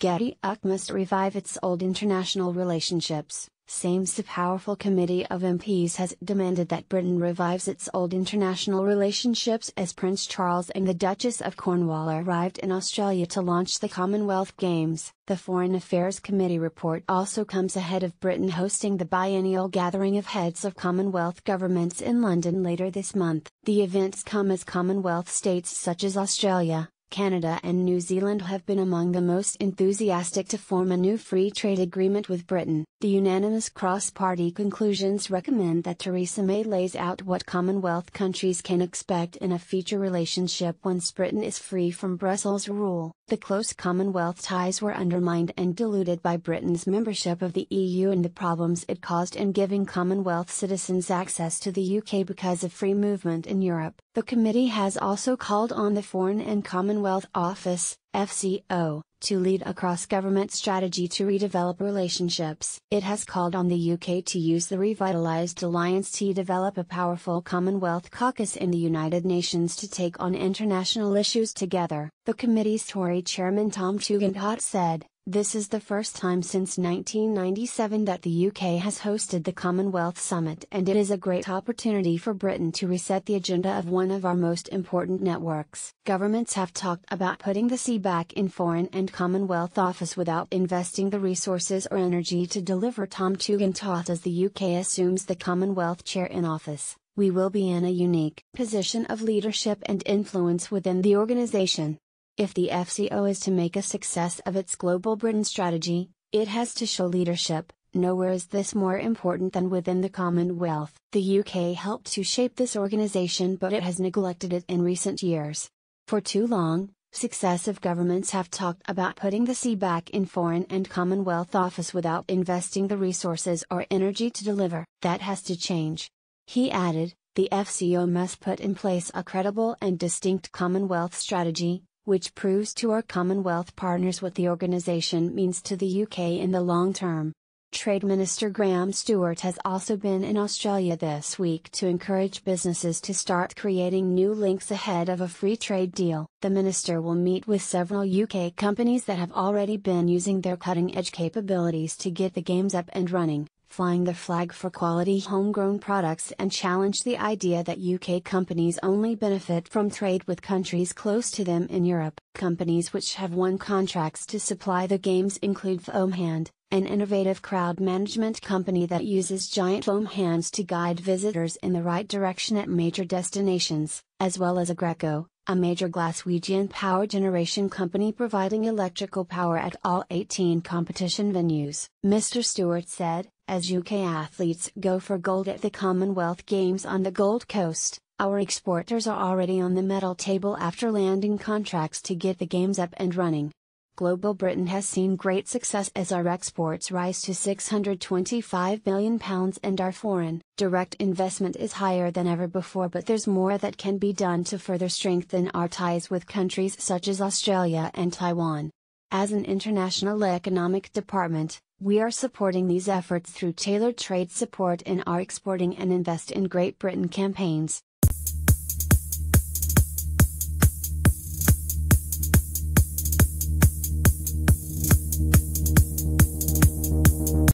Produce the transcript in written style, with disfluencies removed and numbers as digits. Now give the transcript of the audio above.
Getty must revive its old international relationships. Same's powerful committee of MPs has demanded that Britain revives its old international relationships as Prince Charles and the Duchess of Cornwall arrived in Australia to launch the Commonwealth Games. The Foreign Affairs Committee report also comes ahead of Britain hosting the biennial gathering of heads of Commonwealth governments in London later this month. The events come as Commonwealth states such as Australia, Canada and New Zealand have been among the most enthusiastic to form a new free trade agreement with Britain. The unanimous cross-party conclusions recommend that Theresa May lays out what Commonwealth countries can expect in a future relationship once Britain is free from Brussels rule. The close Commonwealth ties were undermined and diluted by Britain's membership of the EU and the problems it caused in giving Commonwealth citizens access to the UK because of free movement in Europe. The committee has also called on the Foreign and Commonwealth Office, FCO, to lead a cross-government strategy to redevelop relationships. It has called on the UK to use the revitalised alliance to develop a powerful Commonwealth caucus in the United Nations to take on international issues together. The committee's Tory chairman Tom Tugendhat said, "This is the first time since 1997 that the UK has hosted the Commonwealth Summit, and it is a great opportunity for Britain to reset the agenda of one of our most important networks." Governments have talked about putting the C back in Foreign and Commonwealth Office without investing the resources or energy to deliver. Tom Tugendhat as the UK assumes the Commonwealth chair in office, we will be in a unique position of leadership and influence within the organisation. If the FCO is to make a success of its Global Britain strategy, it has to show leadership. Nowhere is this more important than within the Commonwealth. The UK helped to shape this organisation, but it has neglected it in recent years. For too long, successive governments have talked about putting the C back in Foreign and Commonwealth Office without investing the resources or energy to deliver. That has to change. He added, the FCO must put in place a credible and distinct Commonwealth strategy, which proves to our Commonwealth partners what the organisation means to the UK in the long term. Trade Minister Graham Stewart has also been in Australia this week to encourage businesses to start creating new links ahead of a free trade deal. The minister will meet with several UK companies that have already been using their cutting-edge capabilities to get the games up and running, flying the flag for quality homegrown products, and challenge the idea that UK companies only benefit from trade with countries close to them in Europe. Companies which have won contracts to supply the games include FoamHand, an innovative crowd management company that uses giant foam hands to guide visitors in the right direction at major destinations, as well as Agreco, a major Glaswegian power generation company providing electrical power at all 18 competition venues. Mr. Stewart said, as UK athletes go for gold at the Commonwealth Games on the Gold Coast, our exporters are already on the medal table after landing contracts to get the games up and running. Global Britain has seen great success as our exports rise to £625 billion and our foreign direct investment is higher than ever before, but there's more that can be done to further strengthen our ties with countries such as Australia and Taiwan. As an international economic department, we are supporting these efforts through tailored trade support in our Exporting and Invest in Great Britain campaigns.